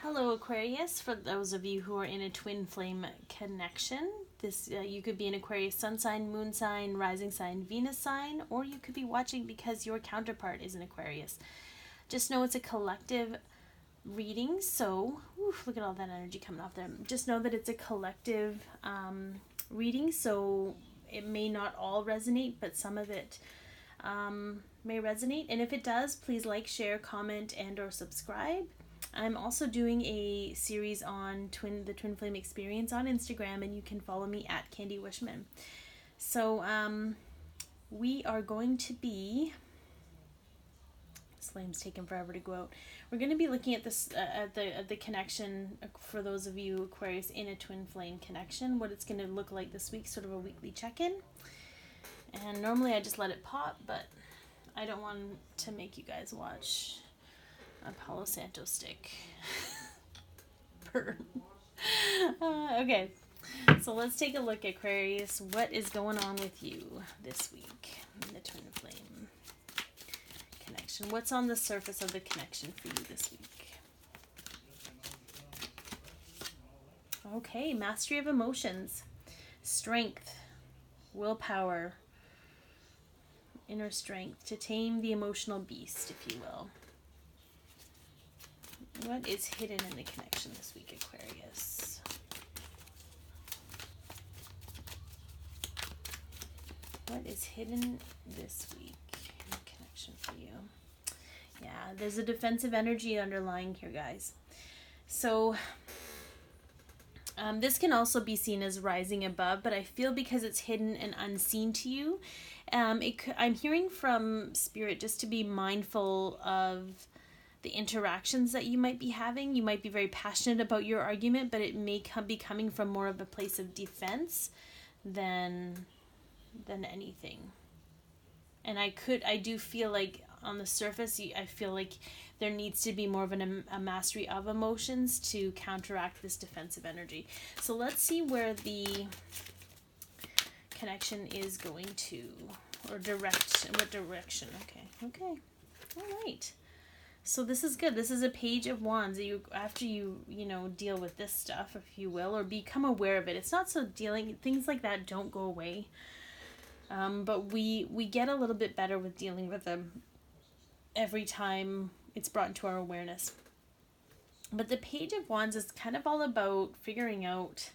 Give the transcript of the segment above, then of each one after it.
Hello Aquarius, for those of you who are in a twin flame connection, this you could be an Aquarius sun sign, moon sign, rising sign, Venus sign, or you could be watching because your counterpart is an Aquarius. Just know it's a collective reading, so look at all that energy coming off there. Just know that it's a collective reading, so it may not all resonate, but some of it may resonate. And if it does, please like, share, comment, and or subscribe. I'm also doing a series on the Twin Flame Experience on Instagram, and you can follow me at Candy Wishman. So we are going to be, this flame's taking forever to go out. We're going to be looking at this at the connection for those of you Aquarius in a twin flame connection, what it's going to look like this week, sort of a weekly check-in. And normally I just let it pop, but I don't want to make you guys watch a Palo Santo stick burn. Okay, so let's take a look, Aquarius. What is going on with you this week in the twin flame connection? What's on the surface of the connection for you this week? Okay, mastery of emotions, strength, willpower, inner strength to tame the emotional beast, if you will. What is hidden in the connection this week, Aquarius? What is hidden this week in the connection for you? Yeah, there's a defensive energy underlying here, guys. So this can also be seen as rising above, but I feel because it's hidden and unseen to you, I'm hearing from Spirit just to be mindful of the interactions that you might be having. You might be very passionate about your argument, but it may be coming from more of a place of defense than anything. And I do feel like on the surface, I feel like there needs to be more of a mastery of emotions to counteract this defensive energy. So let's see where the connection is going to, or what direction. Okay, all right. So this is good. This is a Page of Wands. After you deal with this stuff, if you will, or become aware of it. It's not so things like that don't go away. But we get a little bit better with dealing with them every time it's brought into our awareness. But the Page of Wands is kind of all about figuring out,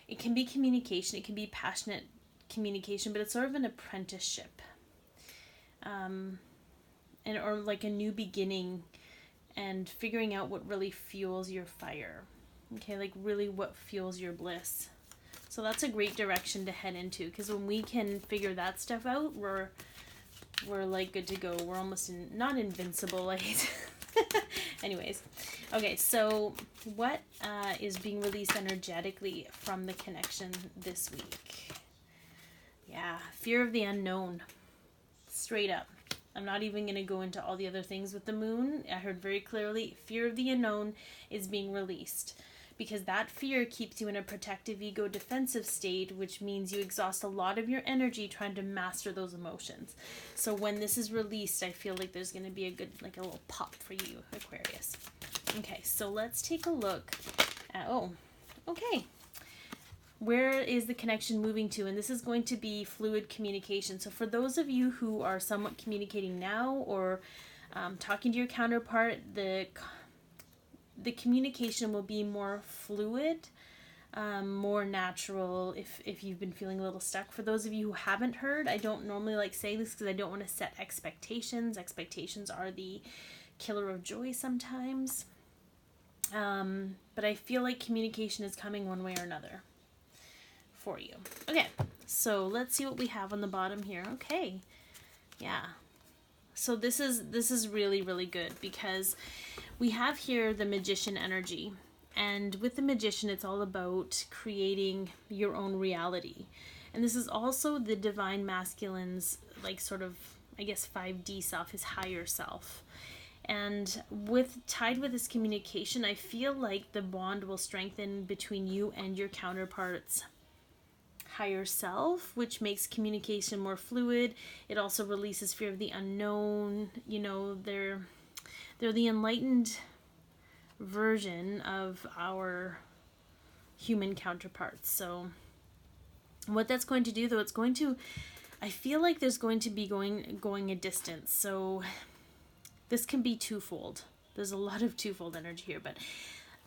it can be communication, it can be passionate communication, but it's sort of an apprenticeship. Or like a new beginning, and figuring out what really fuels your fire. Okay, like really what fuels your bliss. So that's a great direction to head into, because when we can figure that stuff out, we're like good to go. We're almost not invincible, like anyways. Okay, so what is being released energetically from the connection this week? Yeah, fear of the unknown. Straight up. I'm not even going to go into all the other things with the moon. I heard very clearly, fear of the unknown is being released. Because that fear keeps you in a protective ego defensive state, which means you exhaust a lot of your energy trying to master those emotions. So when this is released, I feel like there's going to be a good, like a little pop for you, Aquarius. Okay, so let's take a look at, okay. Where is the connection moving to? And this is going to be fluid communication. So for those of you who are somewhat communicating now, or talking to your counterpart, the communication will be more fluid, more natural if you've been feeling a little stuck. For those of you who haven't heard, I don't normally like saying this because I don't want to set expectations. Expectations are the killer of joy sometimes. But I feel like communication is coming one way or another for you. Okay, so let's see what we have on the bottom here. Okay, yeah. So this is really, really good, because we have here the Magician energy. And with the Magician, it's all about creating your own reality. And this is also the Divine Masculine's, like, sort of, I guess, 5D self, his higher self. And tied with this communication, I feel like the bond will strengthen between you and your counterpart's higher self, which makes communication more fluid. It also releases fear of the unknown. They're the enlightened version of our human counterparts. So what that's going to do, though, it's going to, I feel like there's going to be going a distance. So this can be twofold. There's a lot of twofold energy here, but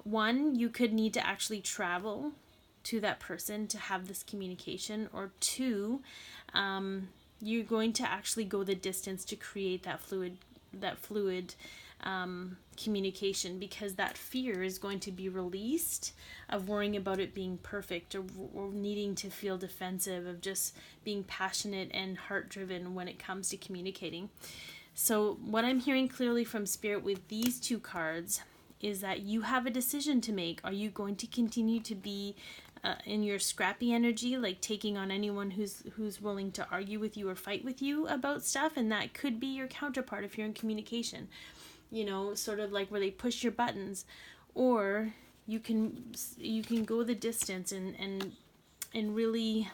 one, you could need to actually travel to that person to have this communication, or two, you're going to actually go the distance to create that fluid communication, because that fear is going to be released of worrying about it being perfect, or needing to feel defensive, of just being passionate and heart driven when it comes to communicating. So what I'm hearing clearly from Spirit with these two cards is that you have a decision to make. Are you going to continue to be in your scrappy energy, like taking on anyone who's willing to argue with you or fight with you about stuff? And that could be your counterpart if you're in communication, you know, sort of like where they push your buttons. Or you can go the distance and really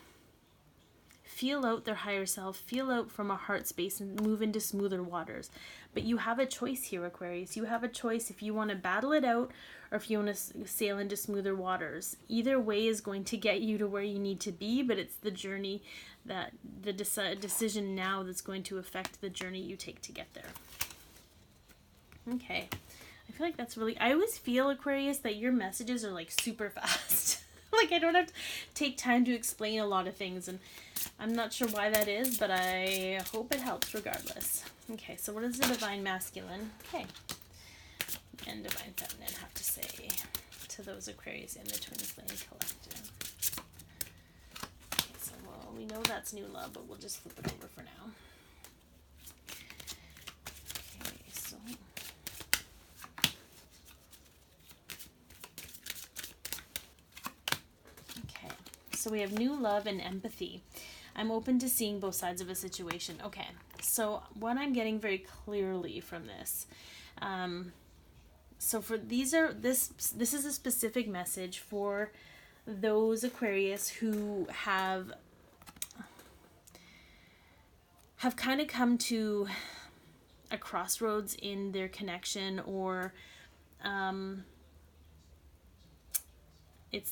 feel out their higher self, feel out from a heart space, and move into smoother waters. But you have a choice here, Aquarius. You have a choice if you want to battle it out, or if you want to sail into smoother waters. Either way is going to get you to where you need to be, but it's the journey, that the decision now, that's going to affect the journey you take to get there. Okay. I feel like that's really, I always feel, Aquarius, that your messages are like super fast. Like I don't have to take time to explain a lot of things, and I'm not sure why that is, but I hope it helps regardless. Okay, so what does the Divine Masculine, okay, and Divine Feminine have to say to those Aquarius in the Twin Flame Collective? Okay, so well, we know that's new love, but we'll just flip it over for now. Okay, so so we have new love and empathy. I'm open to seeing both sides of a situation. Okay, so what I'm getting very clearly from this, so for this is a specific message for those Aquarius who have kind of come to a crossroads in their connection, or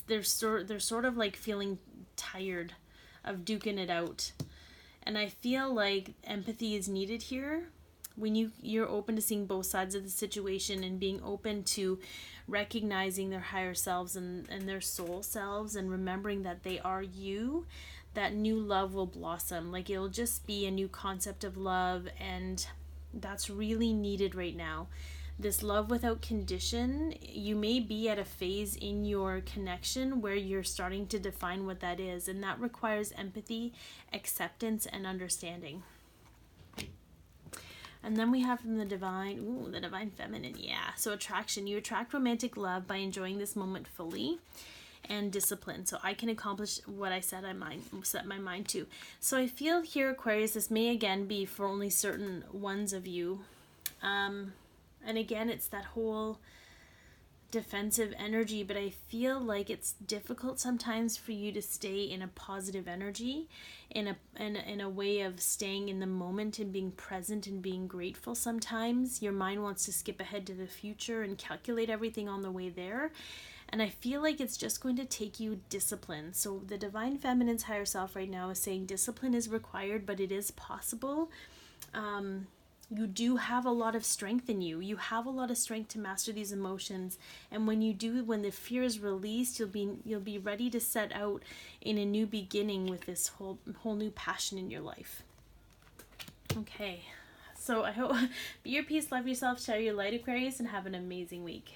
they're sort of like feeling tired of duking it out. And I feel like empathy is needed here. When you're open to seeing both sides of the situation, and being open to recognizing their higher selves and their soul selves, and remembering that they are you, that new love will blossom. Like it'll just be a new concept of love, and that's really needed right now. This love without condition, you may be at a phase in your connection where you're starting to define what that is, and that requires empathy, acceptance, and understanding. And then we have from the Divine Feminine, yeah. So attraction, you attract romantic love by enjoying this moment fully, and discipline. So I can accomplish what I set my mind to. So I feel here, Aquarius, this may again be for only certain ones of you. And again, it's that whole defensive energy, but I feel like it's difficult sometimes for you to stay in a positive energy, in a way of staying in the moment and being present and being grateful. Sometimes your mind wants to skip ahead to the future and calculate everything on the way there. And I feel like it's just going to take you discipline. So the Divine Feminine's higher self right now is saying discipline is required, but it is possible. You do have a lot of strength in you. You have a lot of strength to master these emotions. And when you do, when the fear is released, you'll be ready to set out in a new beginning with this whole new passion in your life. Okay. So I hope, be your peace, love yourself, share your light, Aquarius, and have an amazing week.